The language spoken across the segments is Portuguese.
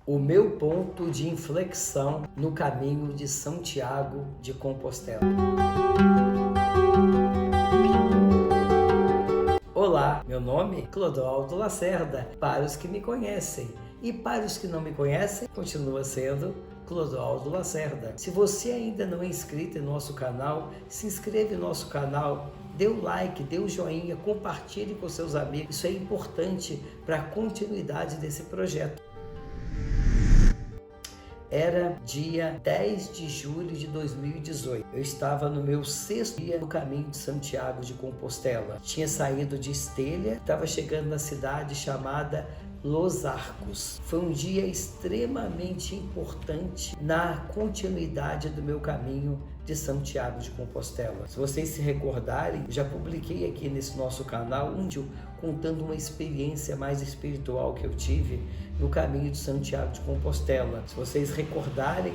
O meu ponto de inflexão no caminho de Santiago de Compostela. Olá, meu nome é Clodoaldo Lacerda, para os que me conhecem. E para os que não me conhecem, continua sendo Clodoaldo Lacerda. Se você ainda não é inscrito em nosso canal, se inscreve no nosso canal, dê o like, dê o joinha, compartilhe com seus amigos. Isso é importante para a continuidade desse projeto. Era dia 10 de julho de 2018. Eu estava no meu 6º dia no caminho de Santiago de Compostela. Tinha saído de Estelha, estava chegando na cidade chamada Los Arcos. Foi um dia extremamente importante na continuidade do meu caminho de Santiago de Compostela. Se vocês se recordarem, eu já publiquei aqui nesse nosso canal um vídeo contando uma experiência mais espiritual que eu tive no caminho de Santiago de Compostela. Se vocês recordarem,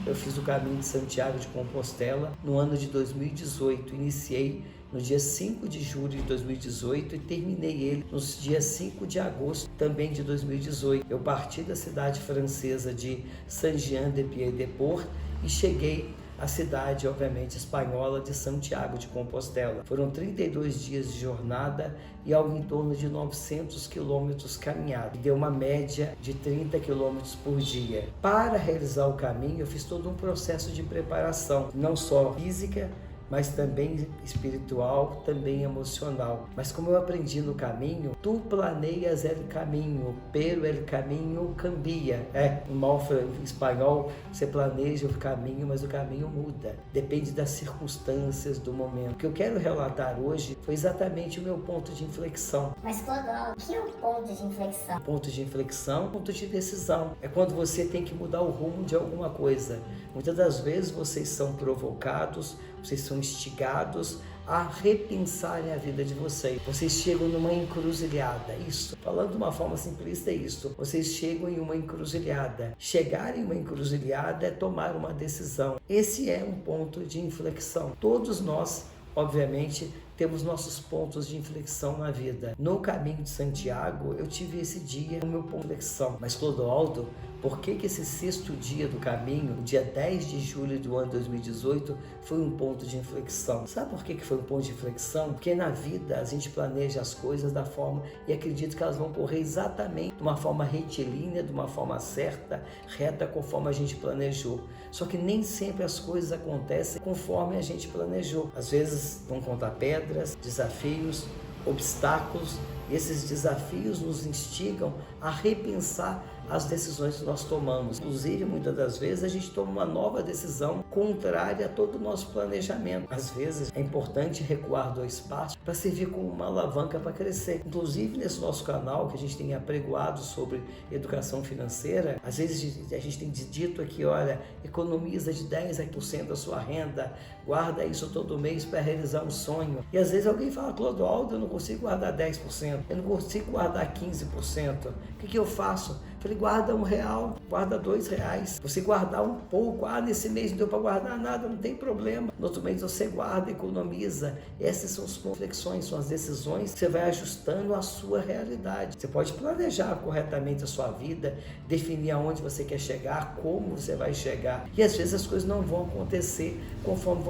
eu fiz o caminho de Santiago de Compostela no ano de 2018. Iniciei no dia 5 de julho de 2018 e terminei ele nos dias 5 de agosto também de 2018. Eu parti da cidade francesa de Saint-Jean-de-Pied-de-Port e cheguei à cidade, obviamente, espanhola de Santiago de Compostela. Foram 32 dias de jornada e algo em torno de 900 quilômetros caminhados. Deu uma média de 30 quilômetros por dia. Para realizar o caminho, eu fiz todo um processo de preparação, não só física, mas também espiritual, também emocional. Mas como eu aprendi no caminho, tu planeias el caminho, pero el caminho cambia. Em espanhol, você planeja o caminho, mas o caminho muda. Depende das circunstâncias, do momento. O que eu quero relatar hoje foi exatamente o meu ponto de inflexão. Mas, Clodoaldo, o que é um ponto de inflexão? Ponto de inflexão, ponto de decisão. É quando você tem que mudar o rumo de alguma coisa. Muitas das vezes vocês são provocados, vocês são instigados a repensarem a vida de vocês. Vocês chegam numa encruzilhada. Isso, falando de uma forma simplista, é isso. Vocês chegam em uma encruzilhada. Chegar em uma encruzilhada é tomar uma decisão. Esse é um ponto de inflexão. Todos nós, obviamente, temos nossos pontos de inflexão na vida. No caminho de Santiago, eu tive esse dia, o meu ponto de inflexão. Mas, Clodoaldo, por que esse 6º dia do caminho, o dia 10 de julho do ano 2018, foi um ponto de inflexão? Sabe por que foi um ponto de inflexão? Porque na vida a gente planeja as coisas da forma e acredita que elas vão correr exatamente de uma forma retilínea, de uma forma certa, reta, conforme a gente planejou. Só que nem sempre as coisas acontecem conforme a gente planejou. Às vezes vão contar pedras, desafios, obstáculos. E esses desafios nos instigam a repensar as decisões que nós tomamos. Inclusive, muitas das vezes, a gente toma uma nova decisão contrária a todo o nosso planejamento. Às vezes, é importante recuar 2 passos para servir como uma alavanca para crescer. Inclusive, nesse nosso canal, que a gente tem apregoado sobre educação financeira, às vezes a gente tem dito aqui, olha, economiza de 10% da sua renda, guarda isso todo mês para realizar um sonho. E às vezes alguém fala, Clodoaldo, eu não consigo guardar 10%, eu não consigo guardar 15%. O que eu faço? Falei, guarda R$1, guarda R$2. Você guardar um pouco, nesse mês não deu para guardar nada, não tem problema. No outro mês você guarda, economiza. Essas são as reflexões, são as decisões que você vai ajustando à sua realidade. Você pode planejar corretamente a sua vida, definir aonde você quer chegar, como você vai chegar. E às vezes as coisas não vão acontecer conforme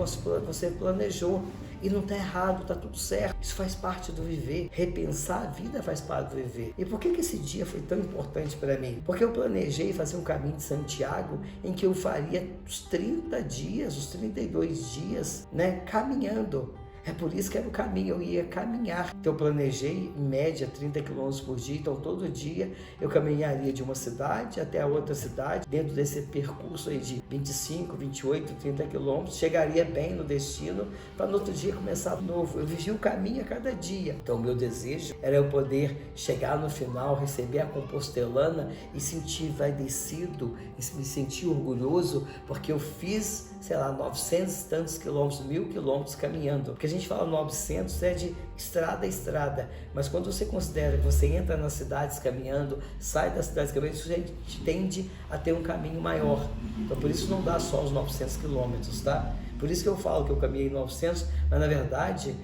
você planejou. E não está errado, está tudo certo. Isso faz parte do viver. Repensar a vida faz parte do viver. E por que esse dia foi tão importante para mim? Porque eu planejei fazer um caminho de Santiago em que eu faria os 30 dias, os 32 dias, caminhando. É por isso que era o caminho, eu ia caminhar. Então eu planejei, em média, 30 km por dia. Então todo dia eu caminharia de uma cidade até a outra cidade, dentro desse percurso aí de 25, 28, 30 km. Chegaria bem no destino, para no outro dia começar de novo. Eu vivia o caminho a cada dia. Então o meu desejo era eu poder chegar no final, receber a compostelana e sentir envaidecido, me sentir orgulhoso, porque eu fiz, 900 e tantos quilômetros, 1000 quilômetros caminhando. Porque a gente fala 900 é de estrada a estrada, mas quando você considera que você entra nas cidades caminhando, sai das cidades caminhando, isso já tende a ter um caminho maior. Então por isso não dá só os 900 quilômetros, tá? Por isso que eu falo que eu caminhei 900, mas na verdade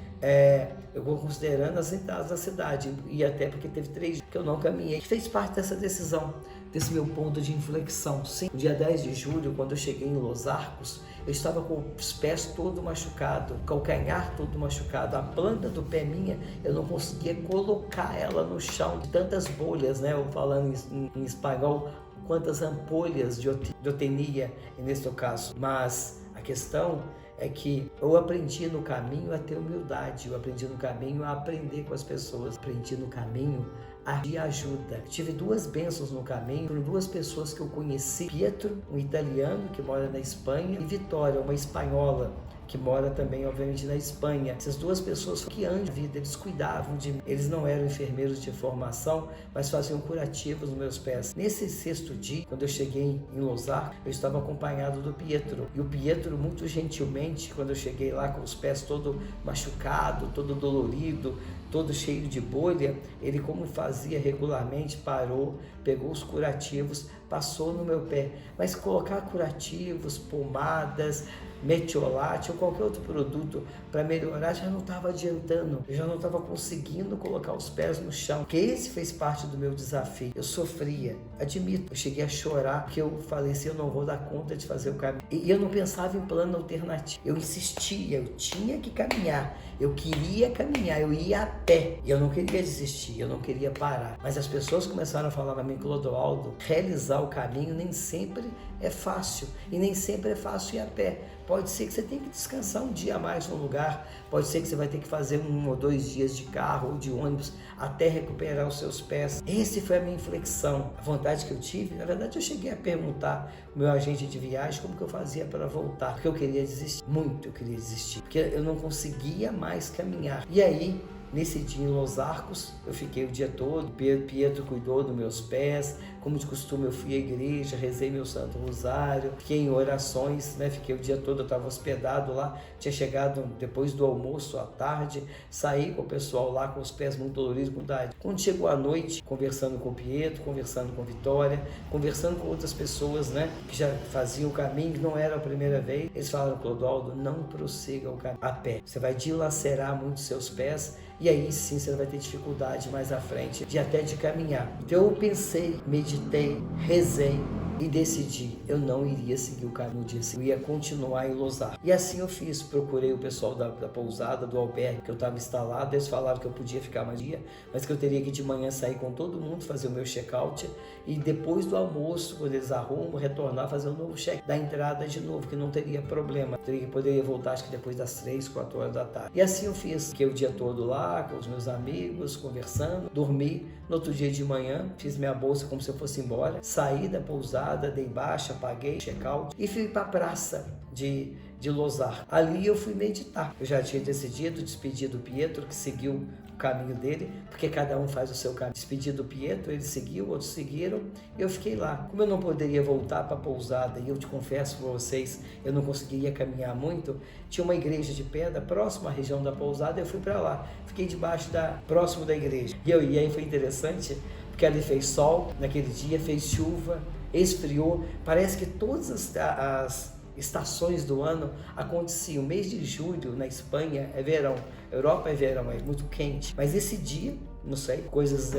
eu vou considerando as entradas da cidade, e até porque teve 3 dias que eu não caminhei, que fez parte dessa decisão. desse meu ponto de inflexão. Sim, no dia 10 de julho, quando eu cheguei em Los Arcos, eu estava com os pés todo machucado, o calcanhar todo machucado, a planta do pé minha, eu não conseguia colocar ela no chão, de tantas bolhas, né? Eu falando em espanhol, quantas ampolhas de otenia neste caso. Mas a questão é que eu aprendi no caminho a ter humildade, eu aprendi no caminho a aprender com as pessoas, aprendi no caminho a pedir ajuda. Tive duas bênçãos no caminho, foram duas pessoas que eu conheci, Pietro, um italiano que mora na Espanha, e Vitória, uma espanhola, que mora também, obviamente, na Espanha. Essas duas pessoas que antes de vida, eles cuidavam de mim. Eles não eram enfermeiros de formação, mas faziam curativos nos meus pés. Nesse sexto dia, quando eu cheguei em Los Arcos, eu estava acompanhado do Pietro. E o Pietro, muito gentilmente, quando eu cheguei lá com os pés todo machucado, todo dolorido, todo cheio de bolha, ele, como fazia regularmente, parou, pegou os curativos, passou no meu pé. Mas colocar curativos, pomadas, metiolate ou qualquer outro produto para melhorar já não estava adiantando, eu já não estava conseguindo colocar os pés no chão, porque esse fez parte do meu desafio. Eu sofria, admito, eu cheguei a chorar, porque eu falei assim, eu não vou dar conta de fazer o caminho, e eu não pensava em plano alternativo, eu insistia, eu tinha que caminhar, eu queria caminhar, eu ia a pé, e eu não queria desistir, eu não queria parar, mas as pessoas começaram a falar para mim, Clodoaldo, realizar o caminho nem sempre é fácil, e nem sempre é fácil ir a pé. Pode ser que você tenha que descansar um dia a mais no lugar, pode ser que você vai ter que fazer 1 ou 2 dias de carro ou de ônibus até recuperar os seus pés. Esse foi a minha inflexão, a vontade que eu tive. Na verdade, eu cheguei a perguntar ao meu agente de viagem como que eu fazia para voltar, porque eu queria desistir, muito eu queria desistir, porque eu não conseguia mais caminhar. E aí, nesse dia em Los Arcos, eu fiquei o dia todo, Pietro cuidou dos meus pés, como de costume eu fui à igreja, rezei meu Santo Rosário, fiquei em orações, né? Fiquei o dia todo, eu estava hospedado lá, tinha chegado depois do almoço à tarde, saí com o pessoal lá com os pés muito doloridos, com idade. Quando chegou a noite, conversando com o Pietro, conversando com a Vitória, conversando com outras pessoas, né? Que já faziam o caminho, que não era a primeira vez, eles falaram, Clodoaldo, não prossiga o caminho a pé, você vai dilacerar muito seus pés, e aí sim você vai ter dificuldade mais à frente de caminhar. Então eu pensei, meditei, rezei e decidi, eu não iria seguir o caminho no dia seguinte, eu ia continuar em Los Arcos. E assim eu fiz, procurei o pessoal da pousada, do albergue que eu estava instalado, eles falaram que eu podia ficar mais um dia, mas que eu teria que de manhã sair com todo mundo, fazer o meu check-out e depois do almoço, quando eles arrumam, retornar, fazer um novo check da entrada de novo, que não teria problema. Poderia voltar acho que depois das 3, 4 horas da tarde. E assim eu fiz, fiquei o dia todo lá com os meus amigos, conversando, dormi. No outro dia de manhã, fiz minha bolsa como se eu fosse embora, saí da pousada, dei baixa, paguei, check-out e fui para a praça de Los Arcos. Ali eu fui meditar. Eu já tinha decidido despedir do Pietro, que seguiu o caminho dele, porque cada um faz o seu caminho. Despedi do Pietro, ele seguiu, outros seguiram, e eu fiquei lá. Como eu não poderia voltar para a pousada, e eu te confesso para vocês, eu não conseguiria caminhar muito, tinha uma igreja de pedra próxima à região da pousada, eu fui para lá. Fiquei debaixo próximo da igreja. E aí foi interessante, porque ali fez sol, naquele dia fez chuva, esfriou, parece que todas as estações do ano aconteciam. O mês de julho na Espanha é verão, Europa é verão, é muito quente, mas esse dia, não sei, coisas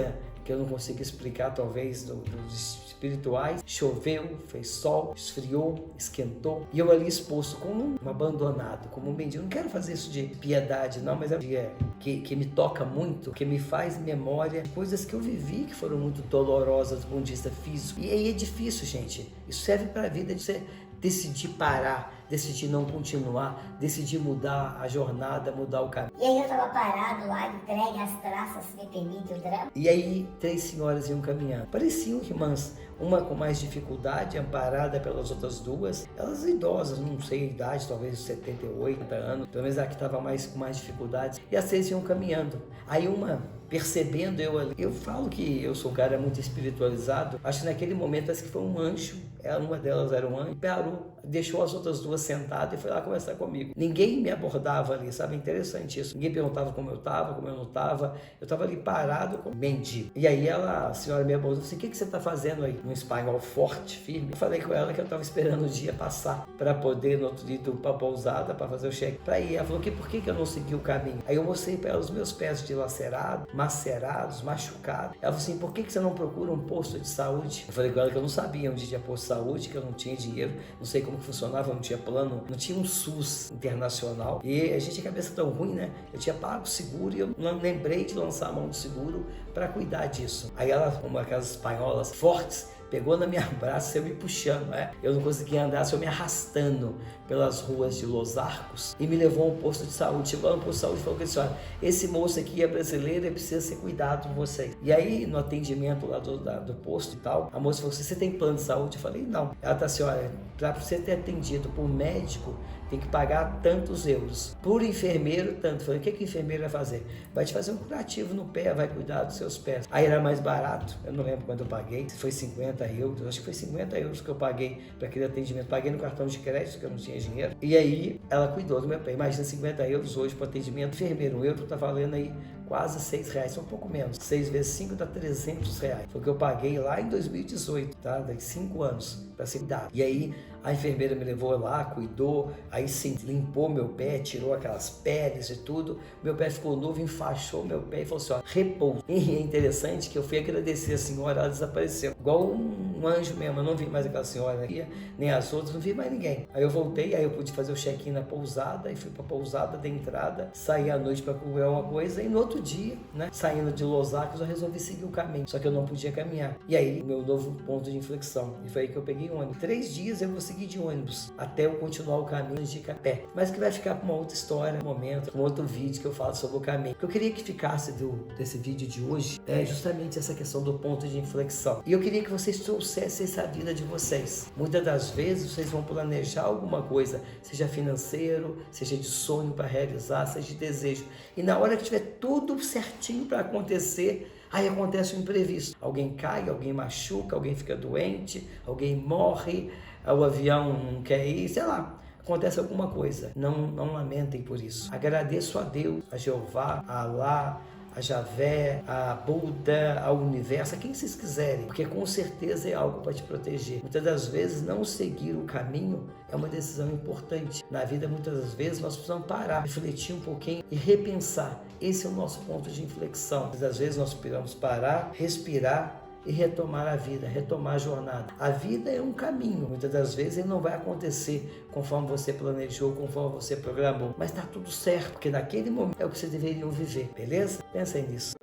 que eu não consigo explicar talvez dos espirituais, choveu, fez sol, esfriou, esquentou, e eu ali exposto como um abandonado, como um mendigo. Não quero fazer isso de piedade não, mas é um dia que me toca muito, que me faz memória de coisas que eu vivi que foram muito dolorosas do ponto de vista físico. E aí é difícil, gente, isso serve para a vida, de você decidir parar, decidir não continuar, decidir mudar a jornada, mudar o caminho. E aí eu tava parado lá, entregue às traças, me permite o drama. E aí 3 senhoras iam caminhando. Pareciam irmãs, uma com mais dificuldade, amparada pelas outras 2. Elas idosas, não sei a idade, talvez 78 anos, pelo menos a que estava com mais dificuldades. E as 3 iam caminhando. Aí uma, percebendo eu ali, eu falo que eu sou um cara muito espiritualizado, acho que naquele momento acho que foi um anjo, uma delas era um anjo, parou, deixou as outras 2 sentado e foi lá conversar comigo. Ninguém me abordava ali, sabe? Interessante isso. Ninguém perguntava como eu estava, como eu não estava. Eu estava ali parado como mendigo. E aí a senhora me abordou e disse: o que você está fazendo aí? Num espanhol forte, firme. Eu falei com ela que eu estava esperando o dia passar para poder, no outro dia, ir para a pousada, para fazer o cheque, para ir. Ela falou que por que eu não segui o caminho? Aí eu mostrei para ela os meus pés dilacerados, macerados, machucados. Ela falou assim: por que você não procura um posto de saúde? Eu falei com ela que eu não sabia onde tinha posto de saúde, que eu não tinha dinheiro, não sei como funcionava, não tinha plano, não tinha um SUS internacional. E a gente tinha cabeça tão ruim, né? Eu tinha pago o seguro e eu não lembrei de lançar a mão do seguro para cuidar disso. Aí ela, como aquelas espanholas fortes, pegou na minha braça, saiu me puxando, né? Eu não conseguia andar, saiu me arrastando pelas ruas de Los Arcos e me levou a um posto de saúde. Chegou lá no posto de saúde e falou assim: olha, esse moço aqui é brasileiro e precisa ser cuidado por vocês. E aí, no atendimento lá do posto e tal, a moça falou assim: você tem plano de saúde? Eu falei: não. Ela tá assim: olha, para você ter atendido por médico, tem que pagar tantos euros. Por enfermeiro, tanto. Eu falei: o que o enfermeiro vai fazer? Vai te fazer um curativo no pé, vai cuidar dos seus pés. Aí era mais barato, eu não lembro quanto eu paguei, se foi 50 euros, acho que foi 50 euros que eu paguei para aquele atendimento. Paguei no cartão de crédito, que eu não tinha dinheiro. E aí ela cuidou do meu pé. Imagina 50 euros hoje para atendimento. Enfermeiro, um euro tá valendo aí quase R$6, um pouco menos. 6 vezes 5 dá R$300. Foi o que eu paguei lá em 2018, tá? Daí 5 anos para se cuidar. E aí a enfermeira me levou lá, cuidou, aí sim, limpou meu pé, tirou aquelas peles e tudo. Meu pé ficou novo, enfaixou meu pé e falou assim: ó, repouso. E é interessante que eu fui agradecer a senhora, ela desapareceu. Igual um anjo mesmo, eu não vi mais aquela senhora aqui, nem as outras, não vi mais ninguém. Aí eu voltei, aí eu pude fazer o check-in na pousada, e fui pra pousada, dei entrada, saí à noite para comer uma coisa, e no outro dia, né, saindo de Los Arcos, eu resolvi seguir o caminho, só que eu não podia caminhar. E aí, meu novo ponto de inflexão, e foi aí que eu peguei um ônibus. 3 dias eu vou seguir de ônibus, até eu continuar o caminho de pé. Mas que vai ficar para uma outra história, um momento, um outro vídeo que eu falo sobre o caminho. O que eu queria que ficasse desse vídeo de hoje é justamente essa questão do ponto de inflexão. E eu queria que vocês trouxessem essa vida de vocês. Muitas das vezes vocês vão planejar alguma coisa, seja financeiro, seja de sonho para realizar, seja de desejo. E na hora que tiver tudo certinho para acontecer, aí acontece um imprevisto. Alguém cai, alguém machuca, alguém fica doente, alguém morre, o avião não quer ir, sei lá. Acontece alguma coisa. Não lamentem por isso. Agradeço a Deus, a Jeová, a Alá, a Javé, a Buda, ao universo, a quem vocês quiserem, porque com certeza é algo para te proteger. Muitas das vezes não seguir o caminho é uma decisão importante. Na vida, muitas das vezes, nós precisamos parar, refletir um pouquinho e repensar. Esse é o nosso ponto de inflexão. Muitas das vezes nós precisamos parar, respirar e retomar a vida, retomar a jornada. A vida é um caminho. Muitas das vezes ele não vai acontecer conforme você planejou, conforme você programou. Mas está tudo certo, porque naquele momento é o que vocês deveriam viver, beleza? Pensem nisso.